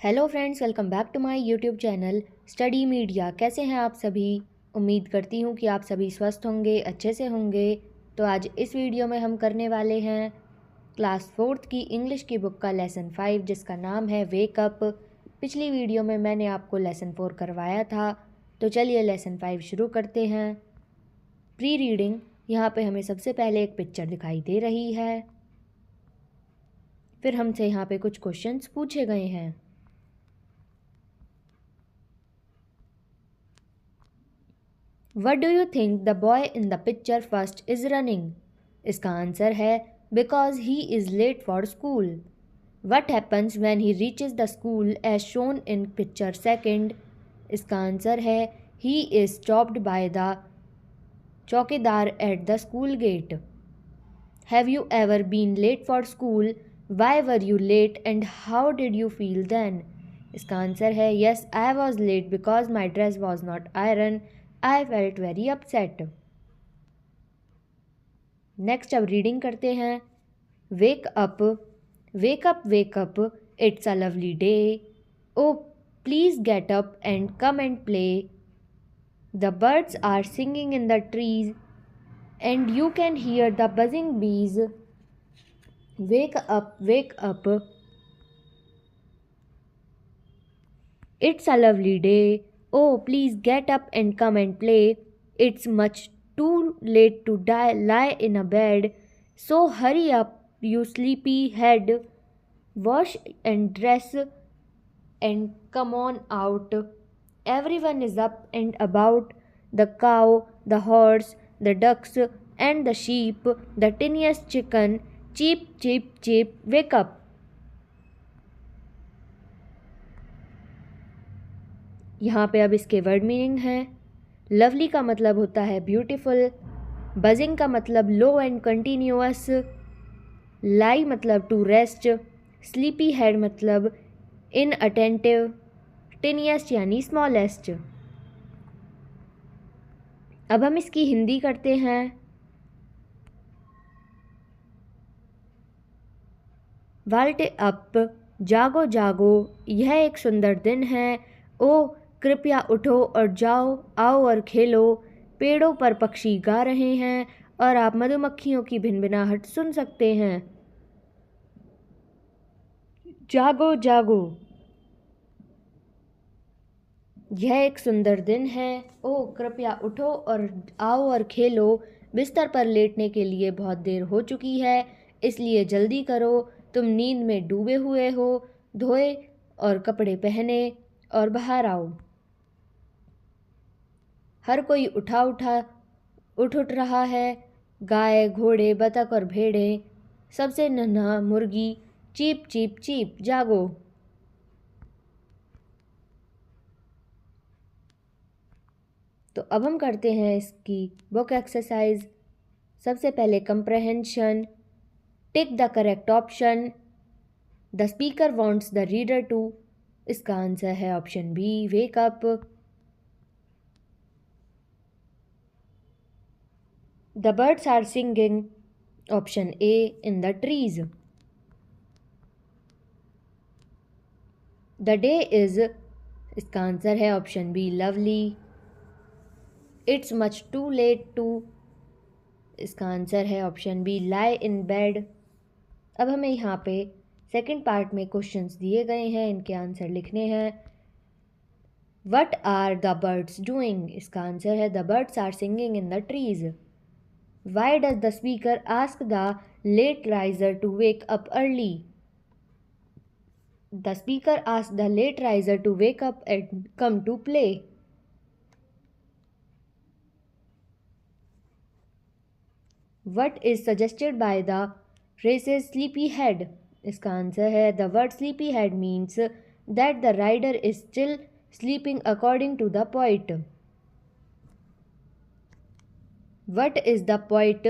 Hello friends, welcome back to my YouTube channel study media. कैसे हैं आप सभी? उम्मीद करती हूँ कि आप सभी स्वस्थ होंगे, अच्छे से होंगे। तो आज इस वीडियो में हम करने वाले हैं क्लास 4th की इंग्लिश की बुक का लेसन 5, जिसका नाम है वेकअप। पिछली वीडियो में मैंने आपको लेसन 4 करवाया था। तो चलिए लेसन 5 शुरू करते हैं। Pre reading. यहाँ पे हमें सबसे पहले एक पिक्चर दिखाई दे रही है, फिर हमसे यहाँ पे कुछ क्वेश्चंस पूछे गए हैं। What do you think the boy in the picture first is running? इसका आंसर है because he is late for school. What happens when he reaches the school as shown in picture second? इसका answer है he is stopped by the चौकीदार at the school gate. Have you ever been late for school? Why were you late and how did you feel then? इसका answer है yes, I was late because my dress was not iron. I felt very upset. Next अब reading करते हैं। Wake up, wake up, wake up, it's a lovely day. Oh please get up and come and play. The birds are singing in the trees and you can hear the buzzing bees. Wake up, wake up, it's a lovely day. Oh, please get up and come and play. It's much too late to lie in a bed. So hurry up, you sleepy head. Wash and dress and come on out. Everyone is up and about. The cow, the horse, the ducks, and the sheep, the tiniest chicken. Cheep, cheep, cheep, wake up. यहाँ पे अब इसके word meaning हैं। Lovely का मतलब होता है beautiful, buzzing का मतलब लो एंड कंटिन्यूअस, लाई मतलब टू रेस्ट, स्लीपी हेड मतलब इनअटेंटिव, टिनियस्ट यानी स्मॉलेस्ट। अब हम इसकी हिंदी करते हैं। वाल्ट अप, जागो जागो, यह एक सुंदर दिन है। ओ कृपया उठो और जाओ, आओ और खेलो। पेड़ों पर पक्षी गा रहे हैं और आप मधुमक्खियों की भिनभिनाहट सुन सकते हैं। जागो जागो, यह एक सुंदर दिन है। ओ कृपया उठो और आओ और खेलो। बिस्तर पर लेटने के लिए बहुत देर हो चुकी है, इसलिए जल्दी करो। तुम नींद में डूबे हुए हो। धोए और कपड़े पहने और बाहर आओ। हर कोई उठ रहा है। गाय, घोड़े, बतख और भेड़ें, सबसे नन्हा मुर्गी। चीप चीप चीप, जागो। तो अब हम करते हैं इसकी बुक एक्सरसाइज। सबसे पहले comprehension. Tick the correct option. The speaker wants the reader to. इसका आंसर है option B, wake up. The birds are singing. Option A, in the trees. The day is, इसका आंसर है option B, lovely. It's much too late to, इसका answer है option B, lie in bed. अब हमें यहाँ पे second part में questions दिए गए हैं, इनके आंसर लिखने हैं। What are the birds doing? इसका आंसर है the birds are singing in the trees. Why does the speaker ask the late riser to wake up early? The speaker asks the late riser to wake up and come to play. What is suggested by the phrases sleepy head? इसका answer है the word sleepy head means that the rider is still sleeping according to the poet. What is the poet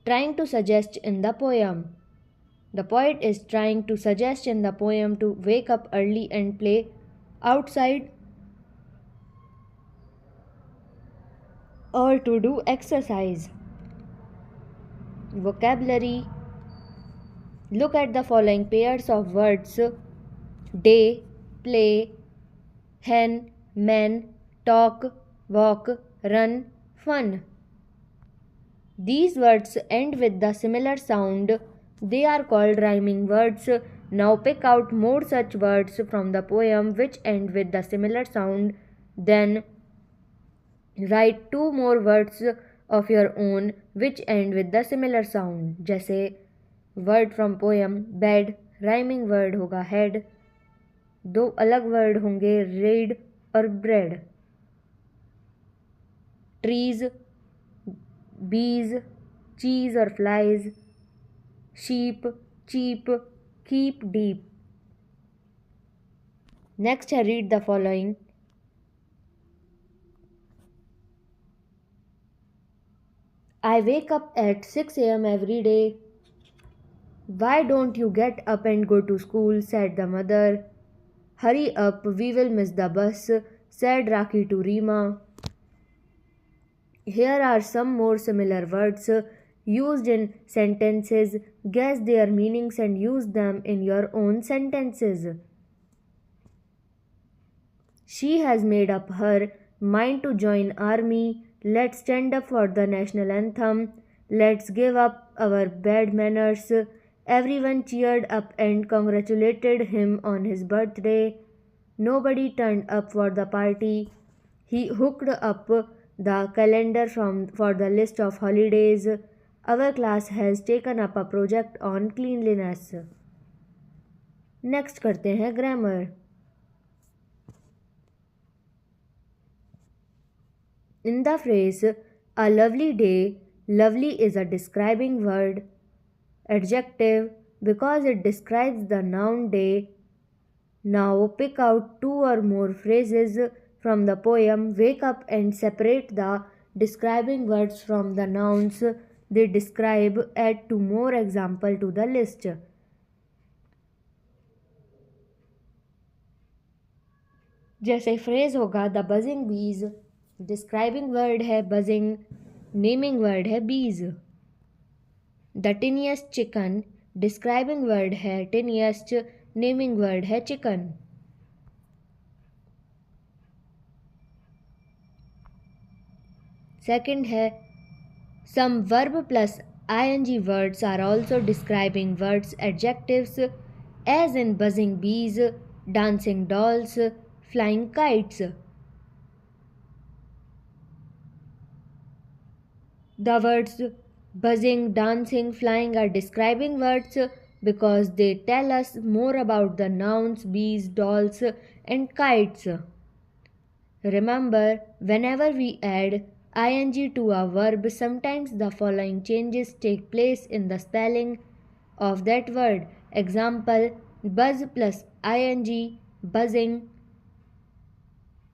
trying to suggest in the poem? The poet is trying to suggest in the poem to wake up early and play outside or to do exercise. Vocabulary. Look at the following pairs of words: day, play, hen, man, talk, walk, run, fun. These words end with the similar sound. They are called rhyming words. Now pick out more such words from the poem which end with the similar sound. Then write two more words of your own which end with the similar sound. जैसे word from poem bed, rhyming word होगा head, दो अलग word होंगे read और bread. Trees, bees, cheese or flies, sheep, cheap, keep deep. Next, I read the following. I wake up at 6 a.m. every day. Why don't you get up and go to school? Said the mother. Hurry up, we will miss the bus, said Raki to Rima. Here are some more similar words used in sentences. Guess their meanings and use them in your own sentences. She has made up her mind to join army. Let's stand up for the national anthem. Let's give up our bad manners. Everyone cheered up and congratulated him on his birthday. Nobody turned up for the party. He hooked up the calendar for the list of holidays. Our class has taken up a project on cleanliness. Next करते हैं grammar. In the phrase a lovely day, lovely is a describing word, adjective, because it describes the noun day. Now pick out two or more phrases from the poem, wake up and separate the describing words from the nouns they describe. Add two more examples to the list. जैसे phrase होगा the buzzing bees, describing word है buzzing, naming word है bees. The tiniest chicken, describing word है tiniest, naming word है chicken. Second है some verb plus ing words are also describing words, adjectives, as in buzzing bees, dancing dolls, flying kites. The words buzzing, dancing, flying are describing words because they tell us more about the nouns bees, dolls, and kites. Remember, whenever we add ing to a verb, sometimes the following changes take place in the spelling of that word. Example, buzz plus ing, buzzing,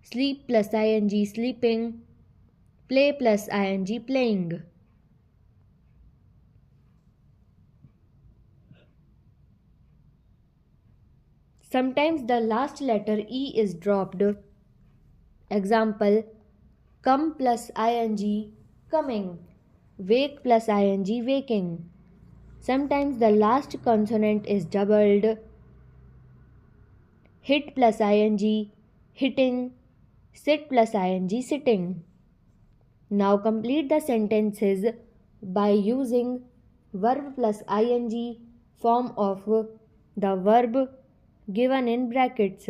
sleep plus ing, sleeping, play plus ing, playing. Sometimes the last letter E is dropped. Example, come plus ing, coming, wake plus ing, waking. Sometimes the last consonant is doubled. Hit plus ing, hitting, sit plus ing, sitting. Now complete the sentences by using verb plus ing form of the verb given in brackets.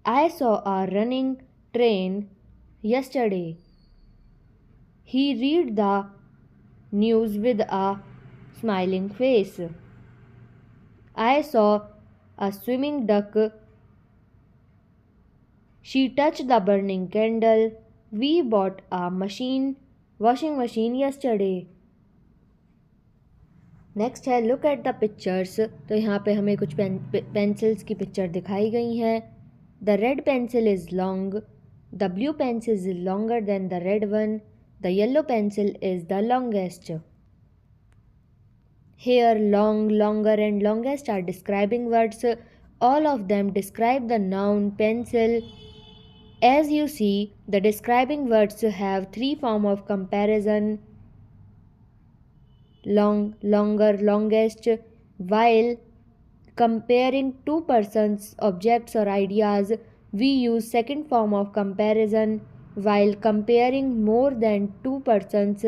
I saw a running train yesterday. He read the news with a smiling face. I saw a swimming duck. She touched the burning candle. We bought a washing machine yesterday. Next है look at the pictures. तो यहाँ पे हमें कुछ pencils की picture दिखाई गई हैं. The red pencil is long, the blue pencil is longer than the red one, the yellow pencil is the longest. Here, long, longer and longest are describing words. All of them describe the noun pencil. As you see, the describing words have three forms of comparison: long, longer, longest, while Comparing two persons, objects, or ideas, we use second form of comparison. While comparing more than two persons,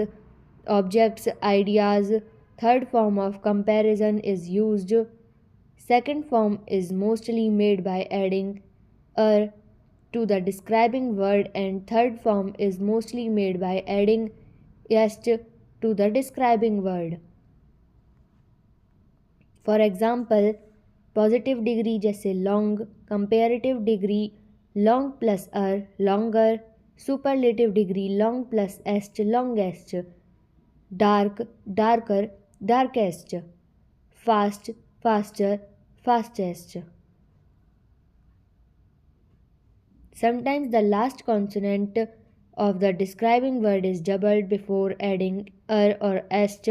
objects, ideas, third form of comparison is used. Second form is mostly made by adding er to the describing word, and third form is mostly made by adding est to the describing word. For example, positive degree जैसे long, comparative degree long plus longer, superlative degree long plus est longest, dark darker darkest, fast faster fastest. Sometimes the last consonant of the describing word is doubled before adding or est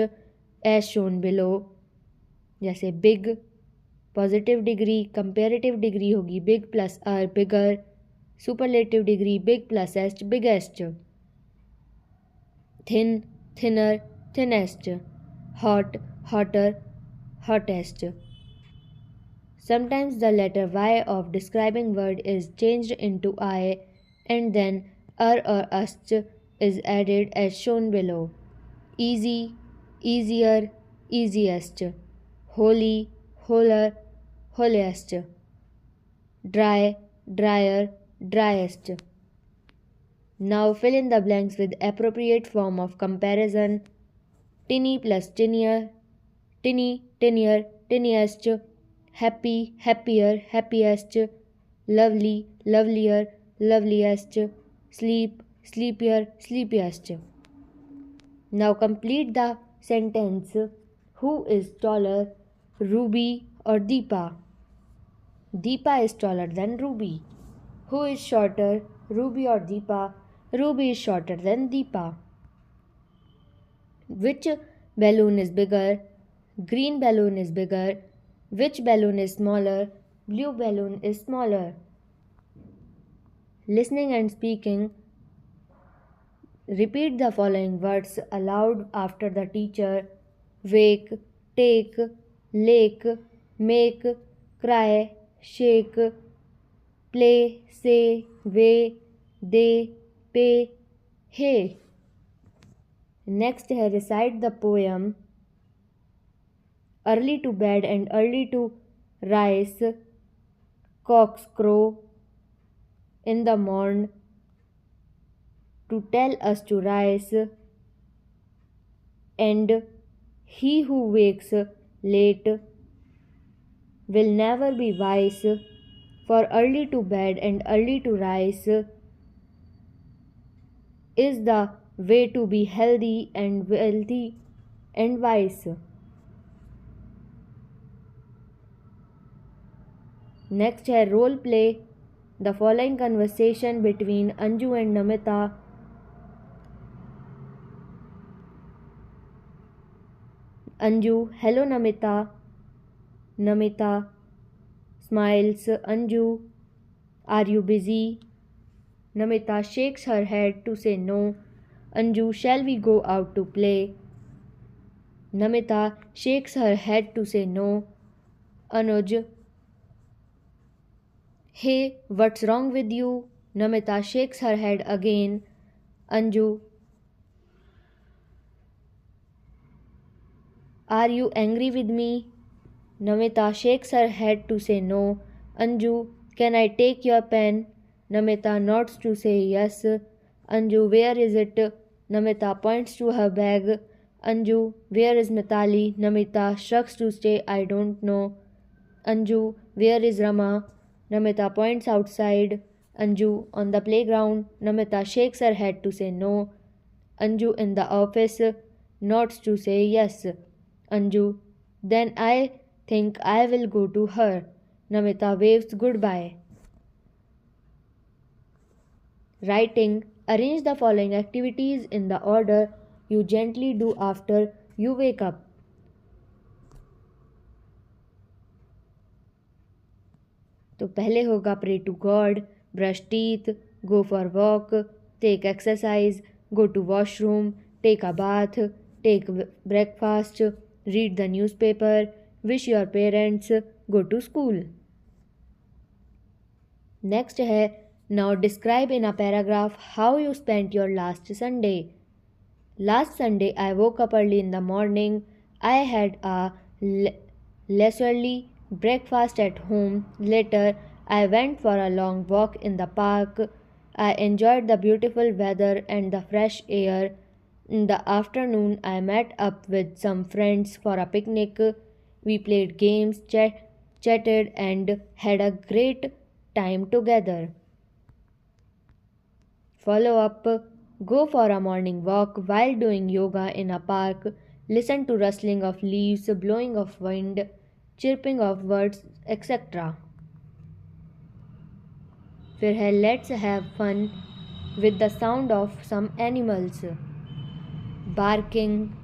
as shown below. जैसे big, positive degree comparative degree होगी big plus bigger, superlative degree big plus est biggest, thin thinner thinnest, hot hotter hottest. Sometimes the letter Y of describing word is changed into I and then or ust is added as shown below. Easy, easier, easiest, holy, holer, holiest, dry, drier, driest. Now fill in the blanks with appropriate form of comparison. Tinny plus tinnier, tinny, tinnier, tinniest, happy, happier, happiest, lovely, lovelier, loveliest, sleep, sleepier, sleepiest. Now complete the sentence. Who is taller, Ruby or Deepa? Deepa is taller than Ruby. Who is shorter, Ruby or Deepa? Ruby is shorter than Deepa. Which balloon is bigger? Green balloon is bigger. Which balloon is smaller? Blue balloon is smaller. Listening and speaking. Repeat the following words aloud after the teacher. Wake, take, lake, make, cry, shake, play, say, weigh, they, pay, hey. Next है recite the poem. Early to bed and early to rise, cocks crow in the morn to tell us to rise, and he who wakes late will never be wise, for early to bed and early to rise is the way to be healthy and wealthy and wise. Next है role play. The following conversation between Anju and Namita. Anju, hello Namita. Namita smiles. Anju, are you busy? Namita shakes her head to say no. Anju, shall we go out to play? Namita shakes her head to say no. Anuj, hey, what's wrong with you? Namita shakes her head again. Anju, are you angry with me? Namita shakes her head to say no. Anju, can I take your pen? Namita nods to say yes. Anju, where is it? Namita points to her bag. Anju, where is Mitali? Namita shrugs to say I don't know. Anju, where is Rama? Namita points outside. Anju, on the playground. Namita shakes her head to say no. Anju, in the office. Nods to say yes. Anju, then I think I will go to her. Namita waves goodbye. Writing. Arrange the following activities in the order you gently do after you wake up. तो पहले होगा pray to God, brush teeth, go for walk, take exercise, go to washroom, take a bath, take breakfast, read the newspaper, wish your parents, go to school. Next है, now describe in a paragraph how you spent your last Sunday. Last Sunday I woke up early in the morning. I had a leisurely breakfast at home. Later I went for a long walk in the park. I enjoyed the beautiful weather and the fresh air. In the afternoon I met up with some friends for a picnic. We played games, chatted and had a great time together. Follow up, go for a morning walk while doing yoga in a park. Listen to rustling of leaves, blowing of wind, chirping of birds, etc. फिर है let's have fun with the sound of some animals. Barking,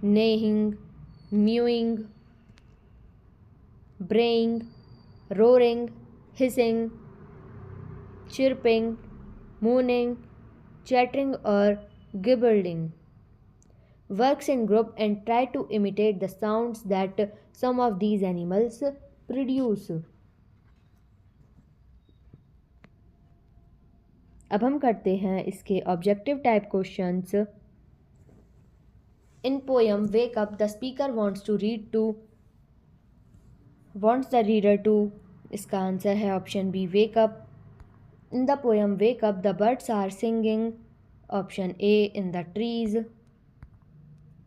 neighing, mewing, braying, roaring, hissing, chirping, mooning, chattering or gibbering. Works in group and try to imitate the sounds that some of these animals produce. अब हम करते हैं इसके objective type questions. In poem wake up the speaker wants the reader to. इसका answer है option B wake up. In the poem Wake Up, the birds are singing. Option A, in the trees.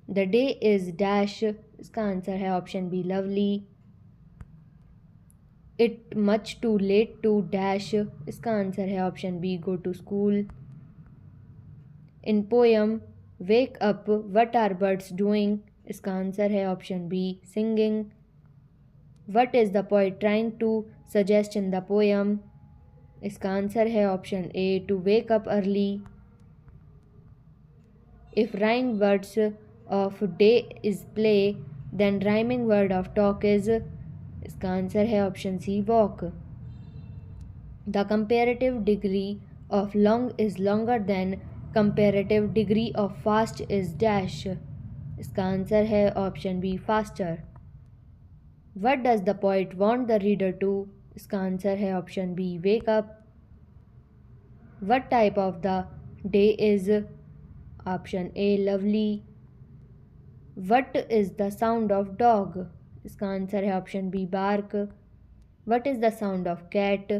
The day is dash. इसका answer है option B lovely. It much too late to dash. इसका answer है option B go to school. In poem Wake Up, what are birds doing? इसका answer है option B singing. What is the poet trying to suggest in the poem? इसका answer है option A to wake up early. If rhyming words of day is play then rhyming word of talk is. इसका answer है option C walk. The comparative degree of long is longer than comparative degree of fast is dash. इसका answer है option B faster. What does the poet want the reader to. इसका answer है option B wake up. What type of the day is. Option A lovely. What is the sound of dog. इसका answer है option B bark. What is the sound of cat.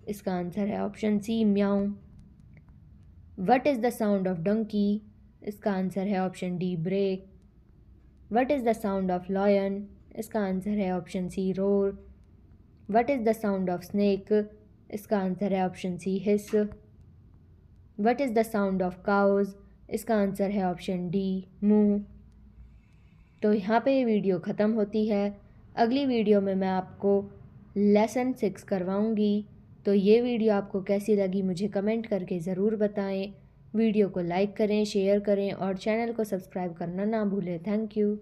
इसका answer है option C meow. What is the sound of donkey. इसका answer है option D bray. What is the sound of lion. इसका answer है option C roar. What is the sound of snake. इसका answer है option C hiss. What is the sound of cows. इसका answer है option D मूँ. तो यहाँ पे ये वीडियो ख़त्म होती है. अगली वीडियो में मैं आपको लेसन 6 करवाऊँगी. तो ये वीडियो आपको कैसी लगी मुझे कमेंट करके ज़रूर बताएं. वीडियो को लाइक करें, शेयर करें और चैनल को सब्सक्राइब करना ना भूलें. Thank you.